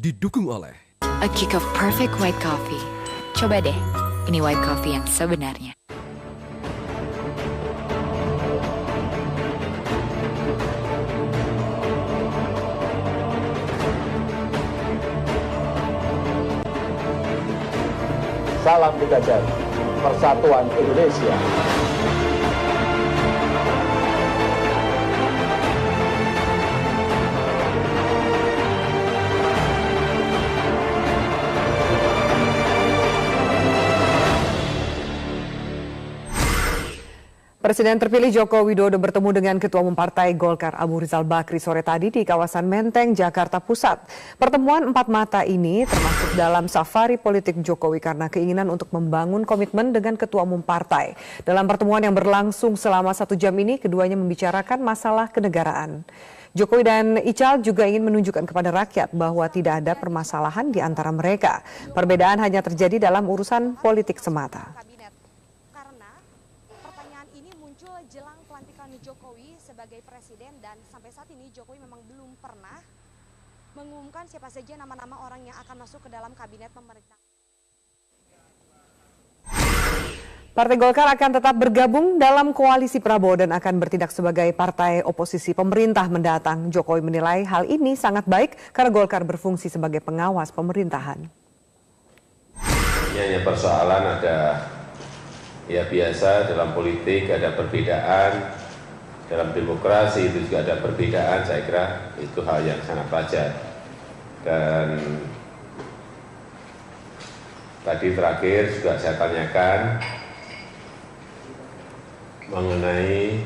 didukung oleh A kick of perfect white coffee. Coba deh, ini white coffee yang sebenarnya. Salam Digajar, Persatuan Indonesia. Presiden terpilih Joko Widodo bertemu dengan Ketua Umum Partai Golkar Abu Rizal Bakri sore tadi di kawasan Menteng, Jakarta Pusat. Pertemuan empat mata ini termasuk dalam safari politik Jokowi karena keinginan untuk membangun komitmen dengan Ketua Umum Partai. Dalam pertemuan yang berlangsung selama 1 jam ini, keduanya membicarakan masalah kenegaraan. Jokowi dan Ical juga ingin menunjukkan kepada rakyat bahwa tidak ada permasalahan di antara mereka. Perbedaan hanya terjadi dalam urusan politik semata. Jelang pelantikan Jokowi sebagai presiden, dan sampai saat ini Jokowi memang belum pernah mengumumkan siapa saja nama-nama orang yang akan masuk ke dalam kabinet pemerintah. Partai Golkar akan tetap bergabung dalam koalisi Prabowo dan akan bertindak sebagai partai oposisi pemerintah mendatang. Jokowi menilai hal ini sangat baik karena Golkar berfungsi sebagai pengawas pemerintahan. Ini hanya persoalan ada ya biasa dalam politik ada perbedaan, dalam demokrasi itu juga ada perbedaan, saya kira itu hal yang sangat wajar. Dan tadi terakhir juga saya tanyakan mengenai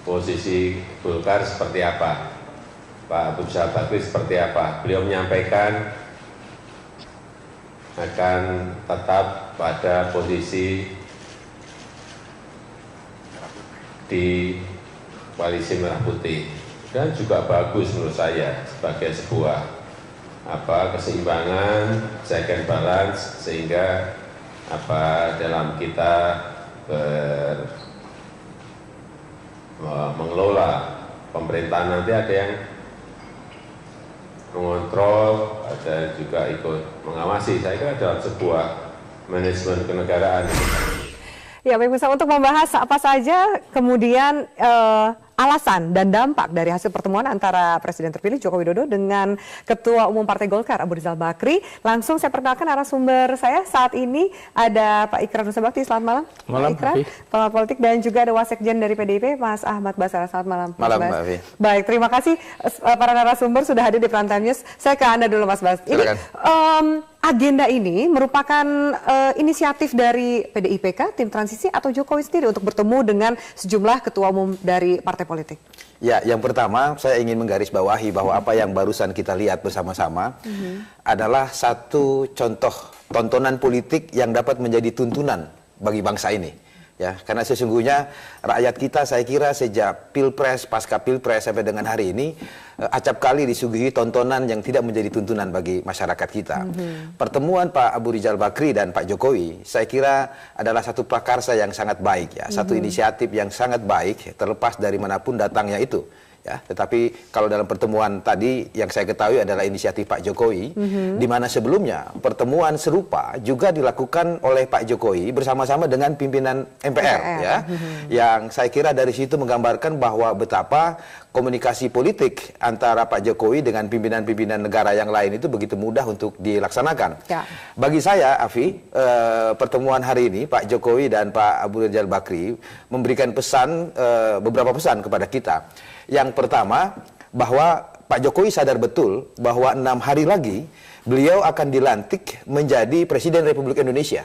posisi Golkar seperti apa, Pak Abu Rizal Bakri seperti apa. Beliau menyampaikan akan tetap pada posisi di koalisi Merah Putih, dan juga bagus menurut saya sebagai sebuah keseimbangan, check and balance, sehingga dalam kita mengelola pemerintahan nanti ada yang mengontrol, ada juga ikut mengawasi. Saya kira dalam sebuah manajemen kenegaraan. Ya, baik, Misalnya untuk membahas apa saja kemudian alasan dan dampak dari hasil pertemuan antara Presiden terpilih Joko Widodo dengan Ketua Umum Partai Golkar Abu Rizal Bakri, langsung saya perkenalkan narasumber saya saat ini ada Pak Ikrar Nusabakti. Selamat malam, Pak Ikrar, pengamat politik, dan juga ada Wasekjen dari PDIP, Mas Ahmad Basara. Selamat malam, Malam, Mas Mbak Afi. Baik, terima kasih para narasumber sudah hadir di Prime Time News. Saya ke Anda dulu, Mas Bas. Ini agenda ini merupakan inisiatif dari PDIPK, tim transisi, atau Jokowi sendiri untuk bertemu dengan sejumlah ketua umum dari partai politik? Ya, yang pertama saya ingin menggarisbawahi bahwa apa yang barusan kita lihat bersama-sama adalah satu contoh tontonan politik yang dapat menjadi tuntunan bagi bangsa ini. Ya, karena sesungguhnya rakyat kita, saya kira sejak Pilpres, pasca Pilpres sampai dengan hari ini acap kali disuguhi tontonan yang tidak menjadi tuntunan bagi masyarakat kita. Pertemuan Pak Abu Rizal Bakri dan Pak Jokowi, saya kira adalah satu prakarsa yang sangat baik, ya, satu inisiatif yang sangat baik, terlepas dari manapun datangnya itu. Ya, tetapi kalau dalam pertemuan tadi yang saya ketahui adalah inisiatif Pak Jokowi, di mana sebelumnya pertemuan serupa juga dilakukan oleh Pak Jokowi bersama-sama dengan pimpinan MPR, ya, yang saya kira dari situ menggambarkan bahwa betapa komunikasi politik antara Pak Jokowi dengan pimpinan-pimpinan negara yang lain itu begitu mudah untuk dilaksanakan. Ya. Bagi saya, Afi, pertemuan hari ini Pak Jokowi dan Pak Abu Rizal Bakri memberikan pesan, beberapa pesan kepada kita. Yang pertama, bahwa Pak Jokowi sadar betul bahwa 6 hari lagi beliau akan dilantik menjadi Presiden Republik Indonesia.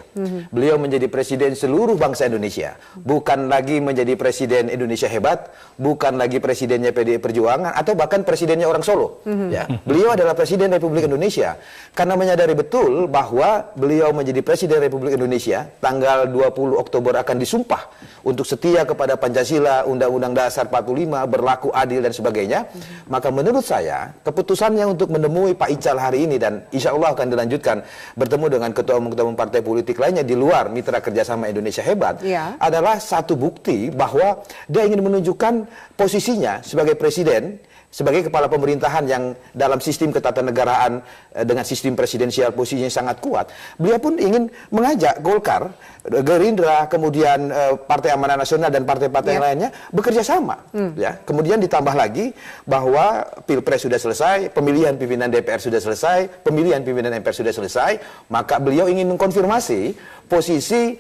Beliau menjadi Presiden seluruh bangsa Indonesia. Bukan lagi menjadi Presiden Indonesia hebat, bukan lagi Presidennya PDI Perjuangan, atau bahkan Presidennya orang Solo. Ya. Beliau adalah Presiden Republik Indonesia. Karena menyadari betul bahwa beliau menjadi Presiden Republik Indonesia, tanggal 20 Oktober akan disumpah untuk setia kepada Pancasila, Undang-Undang Dasar 45, berlaku adil dan sebagainya. Maka menurut saya, keputusannya untuk menemui Pak Ical hari ini dan dan insya Allah akan dilanjutkan bertemu dengan ketua umum partai politik lainnya di luar mitra kerjasama Indonesia Hebat, adalah satu bukti bahwa dia ingin menunjukkan posisinya sebagai presiden, sebagai kepala pemerintahan yang dalam sistem ketatanegaraan dengan sistem presidensial posisinya sangat kuat. Beliau pun ingin mengajak Golkar, Gerindra, kemudian Partai Amanat Nasional dan partai-partai yang lainnya bekerja sama. Ya. Kemudian ditambah lagi bahwa Pilpres sudah selesai, pemilihan pimpinan DPR sudah selesai, pemilihan pimpinan MPR sudah selesai, maka beliau ingin mengkonfirmasi posisi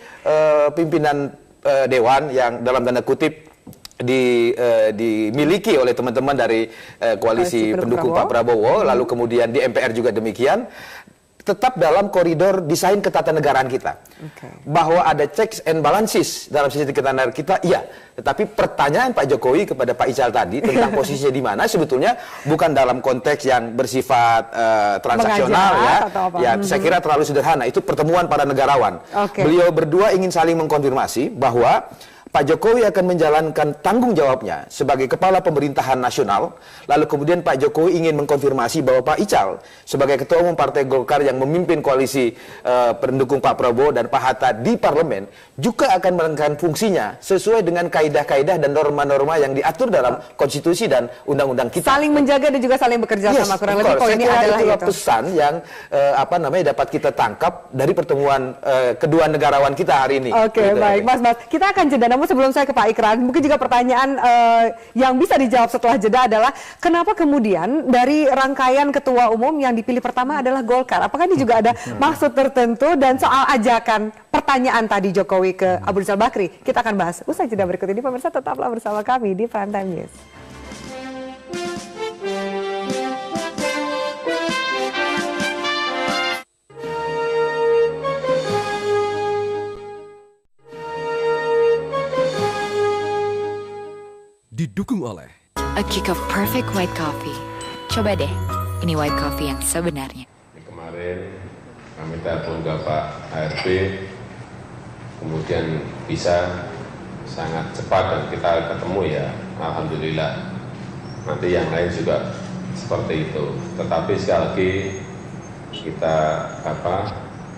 pimpinan Dewan yang dalam tanda kutip dimiliki oleh teman-teman dari koalisi pendukung Pak Prabowo, lalu kemudian di MPR juga demikian, tetap dalam koridor desain ketatanegaraan kita. Bahwa ada checks and balances dalam sistem ketatanegaraan kita, iya. Tetapi pertanyaan Pak Jokowi kepada Pak Ical tadi tentang posisinya di mana sebetulnya bukan dalam konteks yang bersifat transaksional ya. Saya kira terlalu sederhana. Itu pertemuan para negarawan. Beliau berdua ingin saling mengkonfirmasi bahwa Pak Jokowi akan menjalankan tanggung jawabnya sebagai kepala pemerintahan nasional, lalu kemudian Pak Jokowi ingin mengkonfirmasi bahwa Pak Ical sebagai ketua umum Partai Golkar yang memimpin koalisi pendukung Pak Prabowo dan Pak Hatta di parlemen juga akan menjalankan fungsinya sesuai dengan kaidah-kaidah dan norma-norma yang diatur dalam konstitusi dan undang-undang kita. Saling menjaga dan juga saling bekerja sama, kurang lebih poinnya adalah itu. Pesan yang dapat kita tangkap dari pertemuan kedua negarawan kita hari ini. Oke, baik, Mas. Kita akan jeda. Namun sebelum saya ke Pak Ikrar, mungkin juga pertanyaan yang bisa dijawab setelah jeda adalah kenapa kemudian dari rangkaian ketua umum yang dipilih pertama adalah Golkar? Apakah ini juga ada maksud tertentu? Dan soal ajakan pertanyaan tadi Jokowi ke Abu Rizal Bakri, kita akan bahas usai jeda berikut ini. Pemirsa, tetaplah bersama kami di Prime Time News. Didukung oleh A kick of perfect white coffee. Coba deh, ini white coffee yang sebenarnya. Kemarin kami telepon ke Pak HRD, kemudian bisa sangat cepat dan kita ketemu ya, alhamdulillah. Nanti yang lain juga seperti itu. Tetapi sekali lagi kita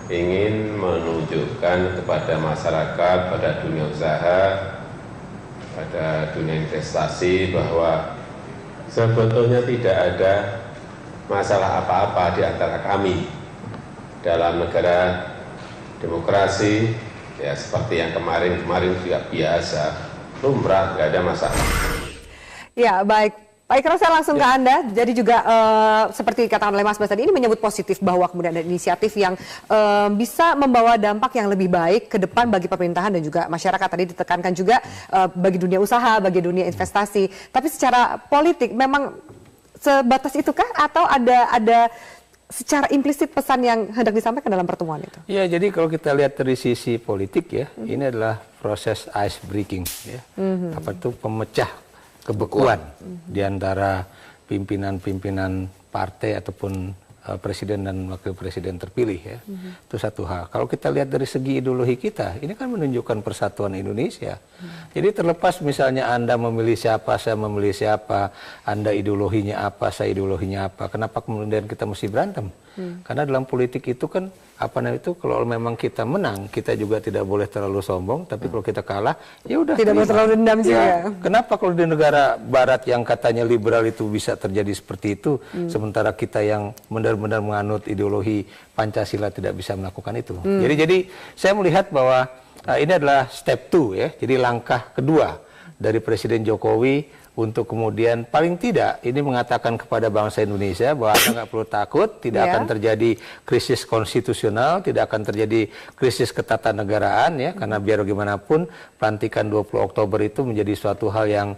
ingin menunjukkan kepada masyarakat, pada dunia usaha, pada dunia investasi bahwa sebetulnya tidak ada masalah apa-apa di antara kami dalam negara demokrasi, ya seperti yang kemarin juga biasa, lumrah, nggak ada masalah. Ya, baik. Pak Ikrar, saya langsung ke Anda. Jadi juga seperti dikatakan oleh Mas Bas tadi, ini menyebut positif bahwa kemudian ada inisiatif yang bisa membawa dampak yang lebih baik ke depan bagi pemerintahan dan juga masyarakat. Tadi ditekankan juga bagi dunia usaha, bagi dunia investasi. Tapi secara politik memang sebatas itukah atau ada secara implisit pesan yang hendak disampaikan dalam pertemuan itu? Ya, jadi kalau kita lihat dari sisi politik ya, ini adalah proses ice breaking ya. Apa itu pemecah kebekuan di antara pimpinan-pimpinan partai ataupun presiden dan wakil presiden terpilih ya. Itu satu hal. Kalau kita lihat dari segi ideologi kita, ini kan menunjukkan persatuan Indonesia. Jadi terlepas misalnya Anda memilih siapa, saya memilih siapa, Anda ideologinya apa, saya ideologinya apa, kenapa kemudian kita mesti berantem? Karena dalam politik itu kan kalau memang kita menang, kita juga tidak boleh terlalu sombong, tapi kalau kita kalah, ya udah. Tidak boleh terlalu dendam juga. Ya, kenapa kalau di negara barat yang katanya liberal itu bisa terjadi seperti itu, sementara kita yang benar-benar menganut ideologi Pancasila tidak bisa melakukan itu. Jadi saya melihat bahwa ini adalah step 2 ya, jadi langkah kedua dari Presiden Jokowi untuk kemudian paling tidak ini mengatakan kepada bangsa Indonesia bahwa Anda nggak perlu takut, tidak akan terjadi krisis konstitusional, tidak akan terjadi krisis ketatanegaraan ya, karena biar bagaimanapun pelantikan 20 Oktober itu menjadi suatu hal yang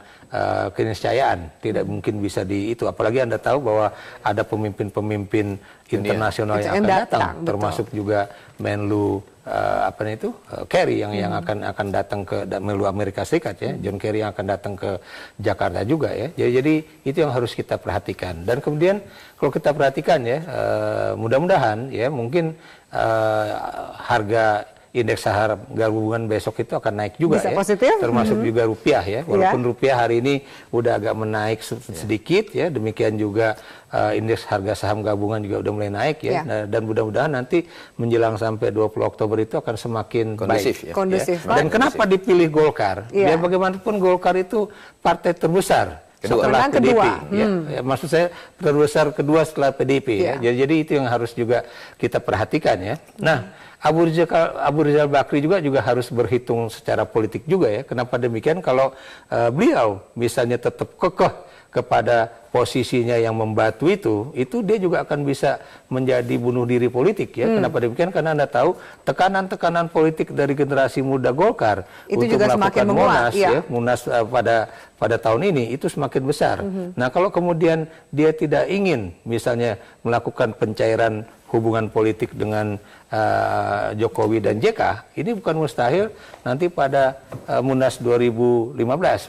keniscayaan, tidak mungkin bisa apalagi Anda tahu bahwa ada pemimpin-pemimpin internasional yang akan datang, termasuk juga Menlu Kerry yang akan datang ke Menlu Amerika Serikat ya, John Kerry yang akan datang ke Jakarta juga ya. Jadi itu yang harus kita perhatikan. Dan kemudian kalau kita perhatikan ya, mudah-mudahan ya mungkin harga indeks saham gabungan besok itu akan naik juga bisa ya, positif. termasuk juga rupiah ya, walaupun rupiah hari ini udah agak menaik sedikit ya, demikian juga indeks harga saham gabungan juga udah mulai naik ya, dan mudah-mudahan nanti menjelang sampai 20 Oktober itu akan semakin kondusif, baik. Kondusif. Ya. Dan kenapa dipilih Golkar? Ya bagaimanapun Golkar itu partai terbesar setelah PDIP. Ya, maksud saya terbesar kedua setelah PDIP. Ya. Jadi itu yang harus juga kita perhatikan ya. Nah, Abu Rizal Bakri juga harus berhitung secara politik juga ya. Kenapa demikian? Kalau beliau misalnya tetap kekeh kepada posisinya yang membatu itu dia juga akan bisa menjadi bunuh diri politik ya. Kenapa demikian? Karena Anda tahu tekanan-tekanan politik dari generasi muda Golkar itu untuk juga melakukan menguat, Munas pada tahun ini itu semakin besar. Nah, kalau kemudian dia tidak ingin misalnya melakukan pencairan hubungan politik dengan Jokowi dan JK, ini bukan mustahil nanti pada Munas 2015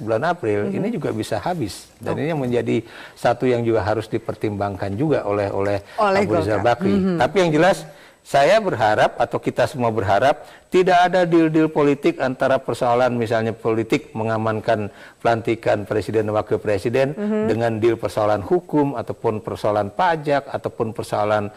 bulan April ini juga bisa habis, dan ini yang menjadi satu yang juga harus dipertimbangkan juga oleh Abu Rizal Bakri. Tapi yang jelas saya berharap atau kita semua berharap tidak ada deal-deal politik antara persoalan misalnya politik mengamankan pelantikan presiden dan wakil presiden dengan deal persoalan hukum ataupun persoalan pajak ataupun persoalan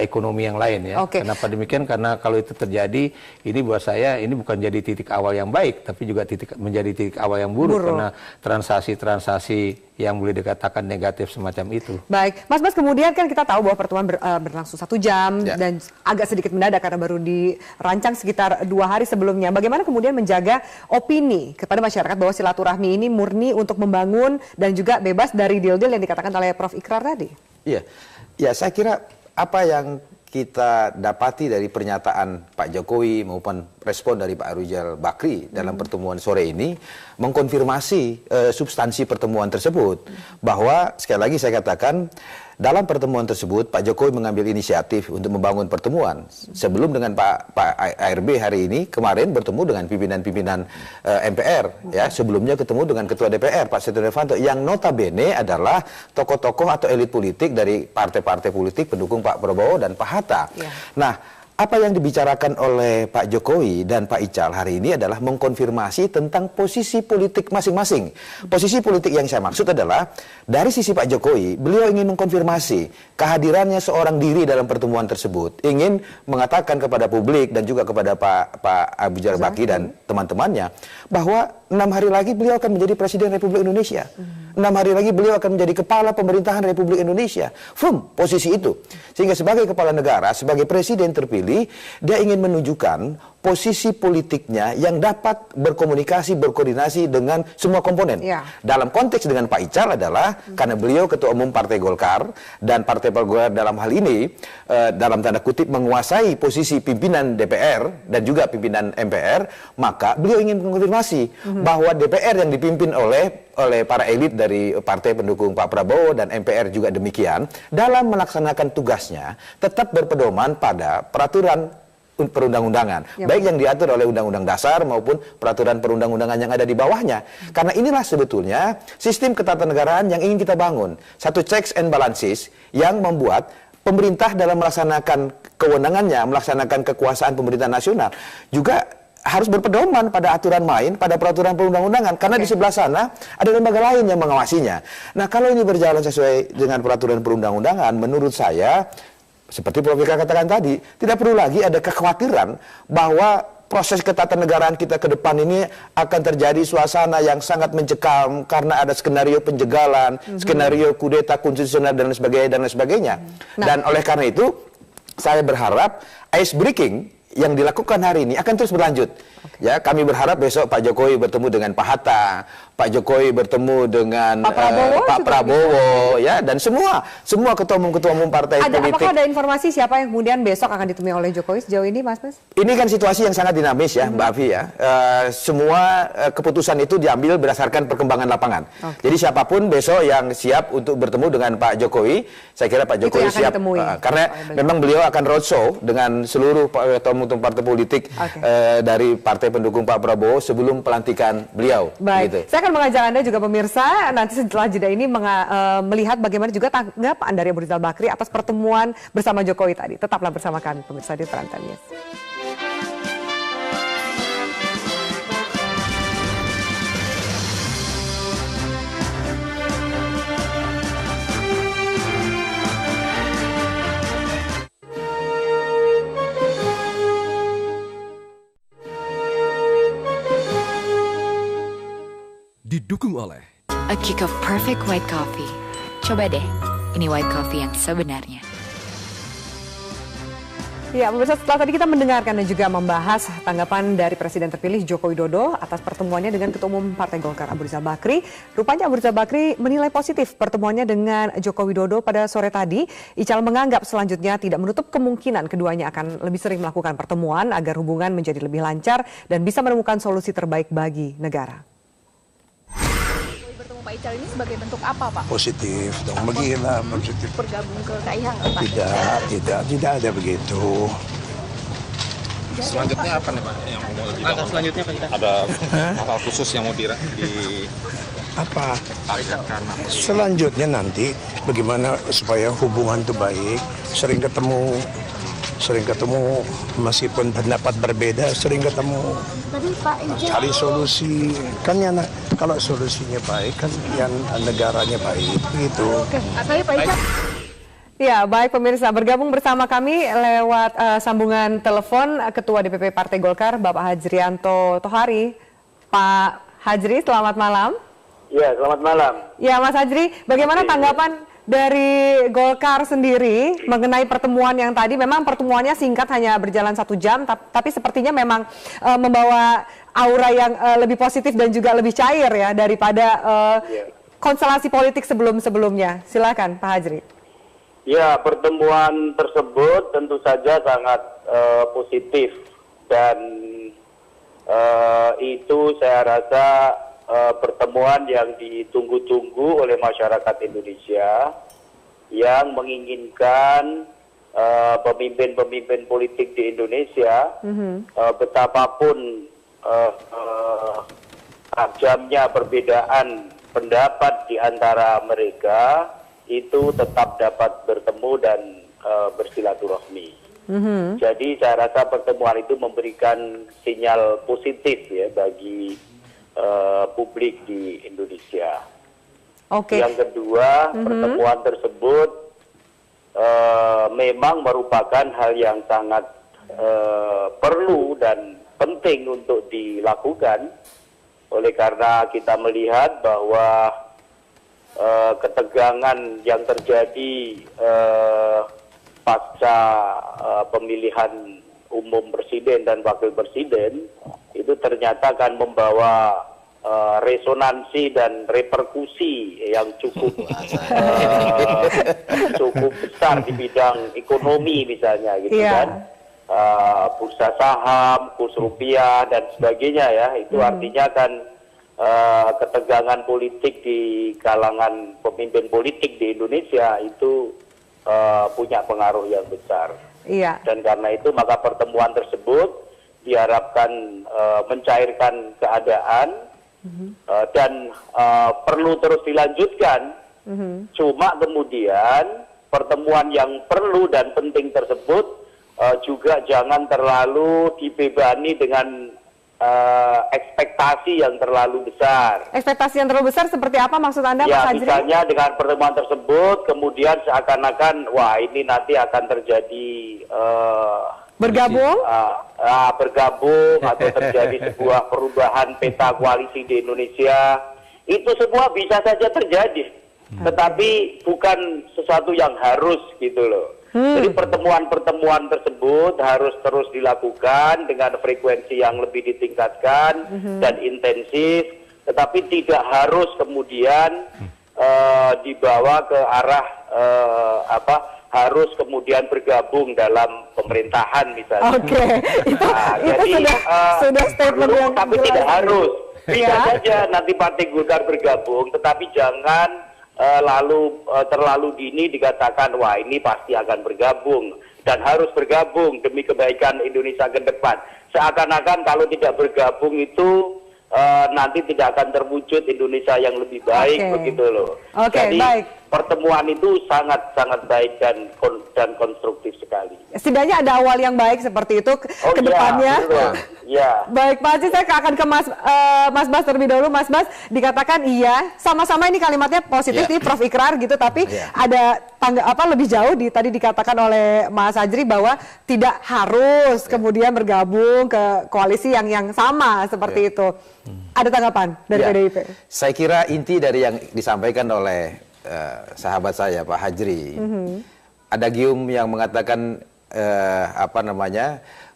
ekonomi yang lain ya. Kenapa demikian? Karena kalau itu terjadi, ini buat saya ini bukan jadi titik awal yang baik, tapi juga menjadi titik awal yang buruk. Karena transaksi-transaksi yang boleh dikatakan negatif semacam itu. Baik, Mas Bas, kemudian kan kita tahu bahwa pertemuan berlangsung 1 jam dan agak sedikit mendadak karena baru dirancang sekitar 2 hari sebelumnya. Bagaimana kemudian menjaga opini kepada masyarakat bahwa silaturahmi ini murni untuk membangun dan juga bebas dari deal-deal yang dikatakan oleh Prof. Ikrar tadi? Iya, saya kira apa yang kita dapati dari pernyataan Pak Jokowi maupun respon dari Pak Rizal Bakri dalam pertemuan sore ini mengkonfirmasi substansi pertemuan tersebut, bahwa sekali lagi saya katakan dalam pertemuan tersebut Pak Jokowi mengambil inisiatif untuk membangun pertemuan sebelum dengan Pak ARB hari ini kemarin bertemu dengan pimpinan-pimpinan MPR ya, sebelumnya ketemu dengan Ketua DPR Pak Setia Novanto yang notabene adalah tokoh-tokoh atau elit politik dari partai-partai politik pendukung Pak Prabowo dan Pak Hatta. Nah, apa yang dibicarakan oleh Pak Jokowi dan Pak Ical hari ini adalah mengkonfirmasi tentang posisi politik masing-masing. Posisi politik yang saya maksud adalah dari sisi Pak Jokowi, beliau ingin mengkonfirmasi kehadirannya seorang diri dalam pertemuan tersebut, ingin mengatakan kepada publik dan juga kepada Pak Abu Rizal Bakri dan teman-temannya bahwa 6 hari lagi beliau akan menjadi Presiden Republik Indonesia. 6 hari lagi beliau akan menjadi kepala pemerintahan Republik Indonesia. Posisi itu. Sehingga sebagai kepala negara, sebagai presiden terpilih, dia ingin menunjukkan posisi politiknya yang dapat berkomunikasi, berkoordinasi dengan semua komponen. Dalam konteks dengan Pak Ical adalah karena beliau Ketua Umum Partai Golkar dan Partai Golkar dalam hal ini dalam tanda kutip menguasai posisi pimpinan DPR dan juga pimpinan MPR, maka beliau ingin mengkonfirmasi bahwa DPR yang dipimpin oleh para elit dari partai pendukung Pak Prabowo dan MPR juga demikian dalam melaksanakan tugasnya tetap berpedoman pada peraturan perundang-undangan, baik yang diatur oleh Undang-Undang Dasar maupun peraturan perundang-undangan yang ada di bawahnya. Karena inilah sebetulnya sistem ketatanegaraan yang ingin kita bangun. Satu checks and balances yang membuat pemerintah dalam melaksanakan kewenangannya, melaksanakan kekuasaan pemerintah nasional juga harus berpedoman pada aturan main, pada peraturan perundang-undangan. Karena di sebelah sana ada lembaga lain yang mengawasinya. Nah, kalau ini berjalan sesuai dengan peraturan perundang-undangan, menurut saya seperti Prof. Ikrar katakan tadi, tidak perlu lagi ada kekhawatiran bahwa proses ketatanegaraan kita ke depan ini akan terjadi suasana yang sangat mencekam karena ada skenario penjegalan, skenario kudeta konstitusional dan lain sebagainya. Dan oleh karena itu, saya berharap ice breaking yang dilakukan hari ini akan terus berlanjut. Ya, kami berharap besok Pak Jokowi bertemu dengan Pak Hatta, Pak Jokowi bertemu dengan Pak Prabowo, ya, dan semua ketua umum partai politik. Apakah ada informasi siapa yang kemudian besok akan ditemui oleh Jokowi sejauh ini, Mas Bas? Ini kan situasi yang sangat dinamis ya, Mbak Afi ya. Semua keputusan itu diambil berdasarkan perkembangan lapangan. Jadi siapapun besok yang siap untuk bertemu dengan Pak Jokowi, saya kira Pak Jokowi siap. Karena memang beliau akan roadshow dengan seluruh ketua umum partai politik dari partai pendukung Pak Prabowo sebelum pelantikan beliau. Baik, gitu. saya akan mengajak Anda juga pemirsa nanti setelah jeda ini melihat bagaimana juga tanggapan dari Abu Rizal Bakri atas pertemuan bersama Jokowi tadi. Tetaplah bersama kami pemirsa di Prime Time News. oleh A kick of perfect white coffee. Coba deh, ini white coffee yang sebenarnya. Ya, pemirsa, setelah tadi kita mendengarkan dan juga membahas tanggapan dari Presiden terpilih Joko Widodo atas pertemuannya dengan Ketua Umum Partai Golkar Abu Rizal Bakri. Rupanya Abu Rizal Bakri menilai positif pertemuannya dengan Joko Widodo pada sore tadi. Ical menganggap selanjutnya tidak menutup kemungkinan keduanya akan lebih sering melakukan pertemuan agar hubungan menjadi lebih lancar dan bisa menemukan solusi terbaik bagi negara. Pak Ical ini sebagai bentuk apa, Pak? Positif dong, beginilah positif. Bergabung ke KIH nggak, Pak? Tidak ada begitu. Selanjutnya apa nih, Pak? Yang mau dibangun? Selanjutnya ada hal khusus yang mau di apa? Karena Selanjutnya nanti bagaimana supaya hubungan itu baik, sering ketemu meskipun pendapat berbeda, sering ketemu. Tadi Pak Ical Cari solusi, kan ya, kalau solusinya baik kan yang negaranya baik, gitu. Oke, saya Pak Ical. Ya, baik pemirsa, bergabung bersama kami lewat sambungan telepon Ketua DPP Partai Golkar, Bapak Hajrianto Tohari. Pak Hajri, selamat malam. Ya, selamat malam. Ya, Mas Hajri, bagaimana tanggapan dari Golkar sendiri mengenai pertemuan yang tadi? Memang pertemuannya singkat, hanya berjalan 1 jam, tapi sepertinya memang membawa aura yang lebih positif dan juga lebih cair ya daripada konstelasi politik sebelum-sebelumnya. Silakan Pak Hajri. Ya, pertemuan tersebut tentu saja sangat positif dan itu saya rasa pertemuan yang ditunggu-tunggu oleh masyarakat Indonesia yang menginginkan pemimpin-pemimpin politik di Indonesia betapapun tajamnya perbedaan pendapat di antara mereka itu tetap dapat bertemu dan bersilaturahmi. Jadi saya rasa pertemuan itu memberikan sinyal positif ya bagi publik di Indonesia. Yang kedua, pertemuan tersebut memang merupakan hal yang sangat perlu dan penting untuk dilakukan, oleh karena kita melihat bahwa ketegangan yang terjadi pasca pemilihan umum presiden dan wakil presiden itu ternyata akan membawa resonansi dan reperkusi yang cukup besar di bidang ekonomi misalnya gitu kan, bursa saham, kurs rupiah dan sebagainya ya. Itu artinya kan ketegangan politik di kalangan pemimpin politik di Indonesia itu punya pengaruh yang besar. Dan karena itu maka pertemuan tersebut diharapkan mencairkan keadaan dan perlu terus dilanjutkan. Cuma kemudian pertemuan yang perlu dan penting tersebut juga jangan terlalu dibebani dengan ekspektasi yang terlalu besar. Ekspektasi yang terlalu besar seperti apa maksud Anda, Mas Hajri? Misalnya dengan pertemuan tersebut kemudian seakan-akan wah ini nanti akan terjadi bergabung atau terjadi sebuah perubahan peta koalisi di Indonesia. Itu semua bisa saja terjadi, tetapi bukan sesuatu yang harus gitu loh. Jadi pertemuan-pertemuan tersebut harus terus dilakukan dengan frekuensi yang lebih ditingkatkan dan intensif, tetapi tidak harus kemudian dibawa ke arah harus kemudian bergabung dalam pemerintahan misalnya. Jadi sudah statement yang tapi jelas. Tidak harus. Bisa saja nanti Partai Golkar bergabung, tetapi jangan terlalu dini dikatakan wah ini pasti akan bergabung dan harus bergabung demi kebaikan Indonesia ke depan. Seakan-akan kalau tidak bergabung itu nanti tidak akan terwujud Indonesia yang lebih baik begitu loh. Jadi pertemuan itu sangat baik dan konstruktif sekali. Setidaknya ada awal yang baik seperti itu ke depannya. Baik Pak Haji, saya akan ke Mas Bas terlebih dahulu. Mas Bas, dikatakan iya, sama-sama ini kalimatnya positif nih Prof Ikrar gitu, tapi ada lebih jauh tadi dikatakan oleh Mas Hajri bahwa tidak harus kemudian bergabung ke koalisi yang sama seperti itu. Ada tanggapan dari PDIP? Saya kira inti dari yang disampaikan oleh sahabat saya Pak Hajri, ada gium yang mengatakan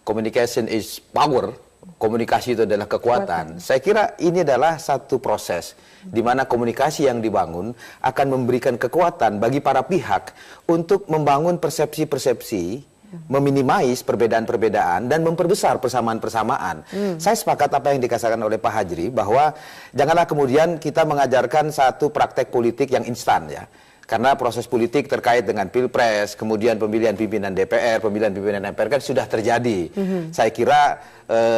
communication is power. Komunikasi itu adalah kekuatan. Saya kira ini adalah satu proses di mana komunikasi yang dibangun akan memberikan kekuatan bagi para pihak untuk membangun persepsi-persepsi, meminimais perbedaan-perbedaan dan memperbesar persamaan-persamaan. Saya sepakat apa yang dikatakan oleh Pak Hajri bahwa janganlah kemudian kita mengajarkan satu praktek politik yang instan ya. Karena proses politik terkait dengan pilpres, kemudian pemilihan pimpinan DPR, pemilihan pimpinan MPR kan sudah terjadi. Saya kira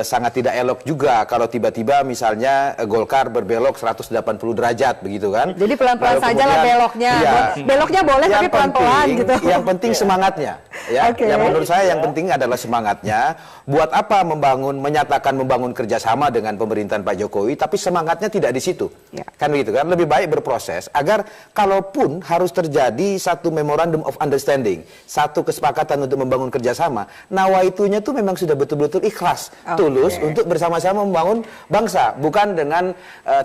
sangat tidak elok juga kalau tiba-tiba misalnya Golkar berbelok 180 derajat begitu kan. Jadi pelan-pelan saja lah beloknya. Iya, beloknya boleh tapi pelan-pelan gitu. Yang penting semangatnya. Ya, yang menurut saya yang penting adalah semangatnya. Buat apa menyatakan membangun kerjasama dengan pemerintahan Pak Jokowi, tapi semangatnya tidak di situ. Kan begitu kan? Lebih baik berproses agar kalaupun harus terjadi satu memorandum of understanding, satu kesepakatan untuk membangun kerjasama, nawaitunya tuh memang sudah betul-betul ikhlas, tulus untuk bersama-sama membangun bangsa, bukan dengan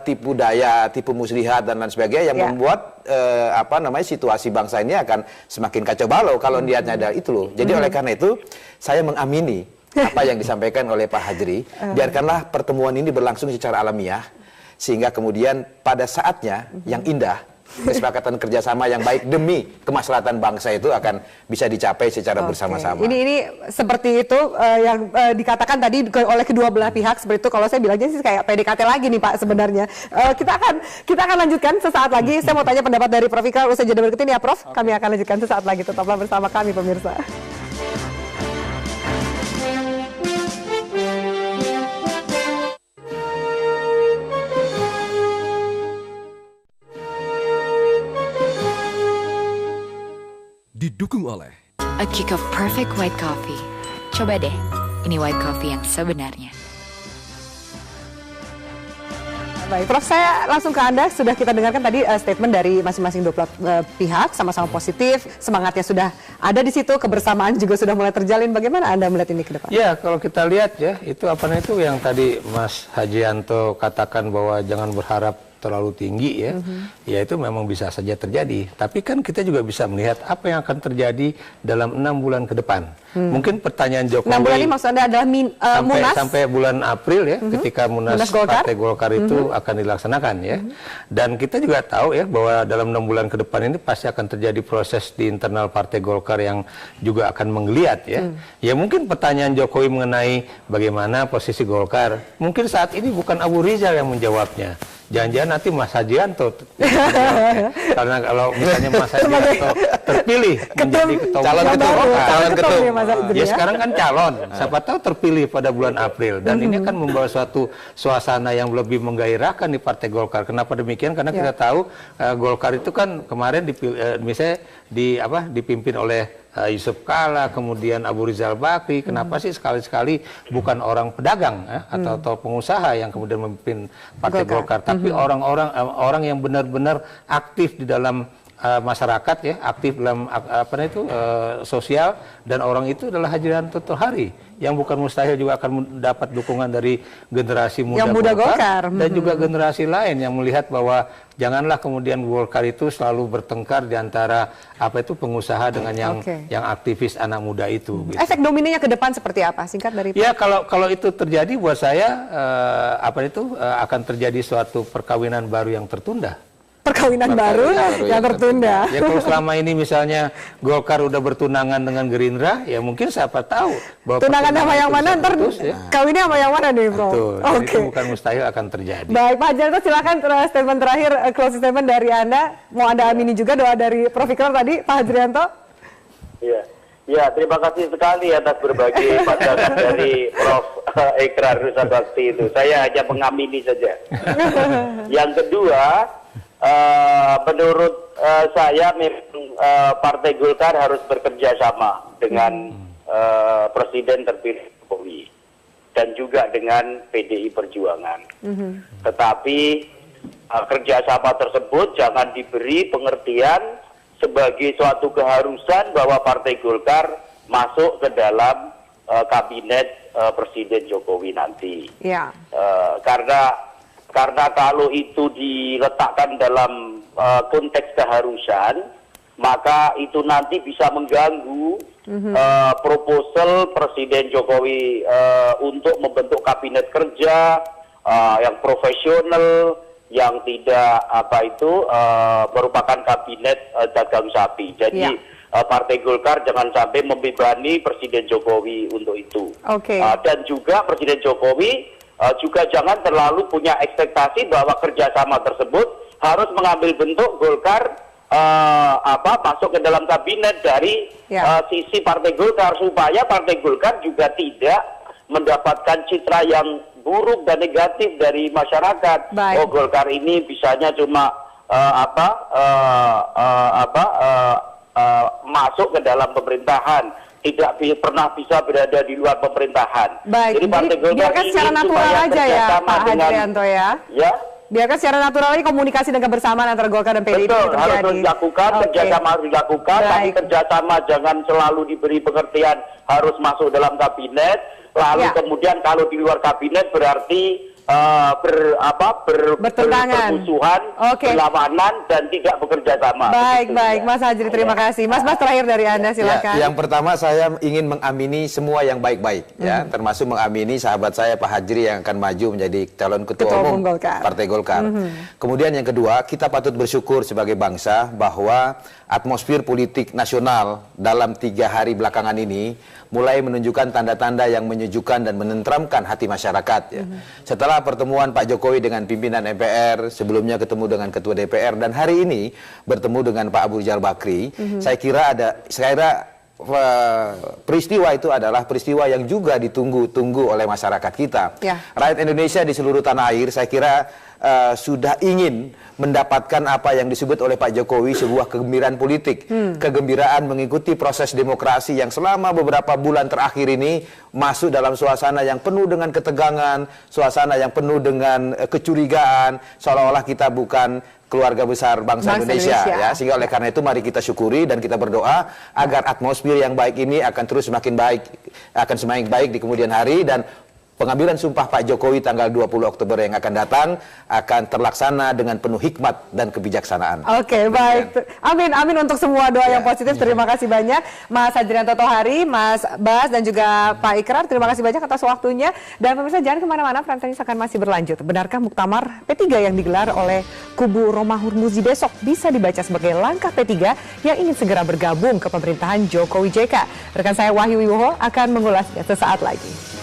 tipu daya, tipu muslihat dan lain sebagainya yang membuat situasi bangsa ini akan semakin kacau balau kalau niatnya ada itu loh. Jadi oleh karena itu saya mengamini apa yang disampaikan oleh Pak Hajri. Biarkanlah pertemuan ini berlangsung secara alamiah sehingga kemudian pada saatnya yang indah kesepakatan kerjasama yang baik demi kemaslahatan bangsa itu akan bisa dicapai secara bersama-sama. Ini seperti itu yang dikatakan tadi oleh kedua belah pihak seperti itu. Kalau saya bilangnya sih kayak PDKT lagi nih Pak sebenarnya. Kita akan lanjutkan sesaat lagi. Saya mau tanya pendapat dari Prof Ikrar usai jeda berikut ini ya Prof. Kami akan lanjutkan sesaat lagi. Tetaplah bersama kami pemirsa. Didukung oleh A kick of perfect white coffee. Coba deh, ini white coffee yang sebenarnya. Baik, Prof, saya langsung ke Anda. Sudah kita dengarkan tadi statement dari masing-masing dua pihak, sama-sama positif, semangatnya sudah ada di situ, kebersamaan juga sudah mulai terjalin. Bagaimana Anda melihat ini ke depan? Ya, kalau kita lihat ya, itu yang tadi Mas Hajianto katakan bahwa jangan berharap terlalu tinggi ya, ya itu memang bisa saja terjadi. Tapi kan kita juga bisa melihat apa yang akan terjadi dalam 6 bulan ke depan. Mungkin pertanyaan Jokowi 6 bulan ini maksudnya adalah Munas sampai bulan April ya, ketika Munas Partai Golkar itu akan dilaksanakan ya. Dan kita juga tahu ya bahwa dalam 6 bulan ke depan ini pasti akan terjadi proses di internal Partai Golkar yang juga akan menggeliat ya. Ya mungkin pertanyaan Jokowi mengenai bagaimana posisi Golkar, mungkin saat ini bukan Abu Rizal yang menjawabnya. Jangan-jangan nanti Mas Hajianto karena kalau misalnya Mas Hajianto terpilih menjadi calon ketua Golkar, ya sekarang kan calon, siapa tahu terpilih pada bulan April dan ini akan membawa suatu suasana yang lebih menggairahkan di Partai Golkar. Kenapa demikian? Karena kita tahu Golkar itu kan kemarin misalnya dipimpin oleh Yusuf Kala, kemudian Abu Rizal Bakri. Kenapa sih sekali-sekali bukan orang pedagang atau pengusaha yang kemudian memimpin Partai Golkar, tapi orang yang benar-benar aktif di dalam masyarakat ya, aktif dalam sosial, dan orang itu adalah Hajianto Tohari yang bukan mustahil juga akan mendapat dukungan dari generasi muda Golkar dan juga generasi lain yang melihat bahwa janganlah kemudian Golkar itu selalu bertengkar di antara pengusaha dengan yang aktivis anak muda itu. Gitu. Efek dominanya ke depan seperti apa? Singkat dari Pak. Ya kalau itu terjadi buat saya akan terjadi suatu perkawinan baru yang tertunda. Perkawinan baru yang tertunda. Ya kalau selama ini misalnya Golkar udah bertunangan dengan Gerindra, ya mungkin siapa tahu bahwa tunangan sama yang mana ntar kawinnya sama yang mana nih, Bro? Itu bukan mustahil akan terjadi. Baik, Pak Hajianto silakan statement terakhir, closing statement dari Anda. Mau Anda amini juga doa dari Prof Ikrar tadi, Pak Hajianto? Ya, terima kasih sekali atas berbagai pandangan dari Prof Ikrar Nusabakti itu. Saya hanya mengamini saja. Yang kedua, menurut saya Partai Golkar harus bekerja sama dengan Presiden terpilih Jokowi dan juga dengan PDI Perjuangan. Tetapi kerjasama tersebut jangan diberi pengertian sebagai suatu keharusan bahwa Partai Golkar masuk ke dalam kabinet Presiden Jokowi nanti. Ya. Karena kalau itu diletakkan dalam konteks keharusan, maka itu nanti bisa mengganggu proposal Presiden Jokowi untuk membentuk kabinet kerja yang profesional, yang tidak merupakan kabinet dagang sapi. Jadi Partai Golkar jangan sampai membebani Presiden Jokowi untuk itu. Dan juga Presiden Jokowi juga jangan terlalu punya ekspektasi bahwa kerjasama tersebut harus mengambil bentuk Golkar masuk ke dalam kabinet dari sisi Partai Golkar, supaya Partai Golkar juga tidak mendapatkan citra yang buruk dan negatif dari masyarakat. Oh, Golkar ini bisanya cuma masuk ke dalam pemerintahan, tidak pernah bisa berada di luar pemerintahan. Jadi Partai Golkar biarkan secara natural aja ya, Pak Hadrianto ya. Biarkan secara natural aja komunikasi dan kebersamaan antara Golkar dan PDIP terjadi. Harus dilakukan, kerjasama harus dilakukan, tapi kerjasama jangan selalu diberi pengertian harus masuk dalam kabinet, lalu kemudian kalau di luar kabinet berarti bermusuhan, berlawanan, dan tidak bekerja sama. Baik, Mas Hajri, terima kasih. Mas terakhir dari Anda, silakan. Yang pertama saya ingin mengamini semua yang baik-baik, ya, termasuk mengamini sahabat saya Pak Hajri yang akan maju menjadi calon ketua umum Partai Golkar. Kemudian yang kedua, kita patut bersyukur sebagai bangsa bahwa atmosfer politik nasional dalam 3 hari belakangan ini mulai menunjukkan tanda-tanda yang menyejukkan dan menenteramkan hati masyarakat. Ya. Setelah pertemuan Pak Jokowi dengan pimpinan MPR, sebelumnya ketemu dengan Ketua DPR, dan hari ini bertemu dengan Pak Abu Rizal Bakri, saya kira peristiwa itu adalah peristiwa yang juga ditunggu-tunggu oleh masyarakat kita. Rakyat Indonesia di seluruh tanah air, saya kira sudah ingin mendapatkan apa yang disebut oleh Pak Jokowi sebuah kegembiraan politik, kegembiraan mengikuti proses demokrasi yang selama beberapa bulan terakhir ini masuk dalam suasana yang penuh dengan ketegangan, suasana yang penuh dengan kecurigaan, seolah-olah kita bukan keluarga besar bangsa Indonesia. Ya, sehingga oleh karena itu mari kita syukuri dan kita berdoa agar atmosfer yang baik ini akan terus semakin baik di kemudian hari, dan pengambilan sumpah Pak Jokowi tanggal 20 Oktober yang akan datang akan terlaksana dengan penuh hikmat dan kebijaksanaan. Baik. Amin untuk semua doa yang positif. Terima kasih banyak Mas Hadrianto Tohari, Mas Bas, dan juga Pak Ikrar. Terima kasih banyak atas waktunya. Dan pemirsa jangan kemana-mana, Prime News akan masih berlanjut. Benarkah muktamar P3 yang digelar oleh kubu Romahur Muzi besok bisa dibaca sebagai langkah P3 yang ingin segera bergabung ke pemerintahan Jokowi JK? Rekan saya Wahyu Wibowo akan mengulasnya sesaat lagi.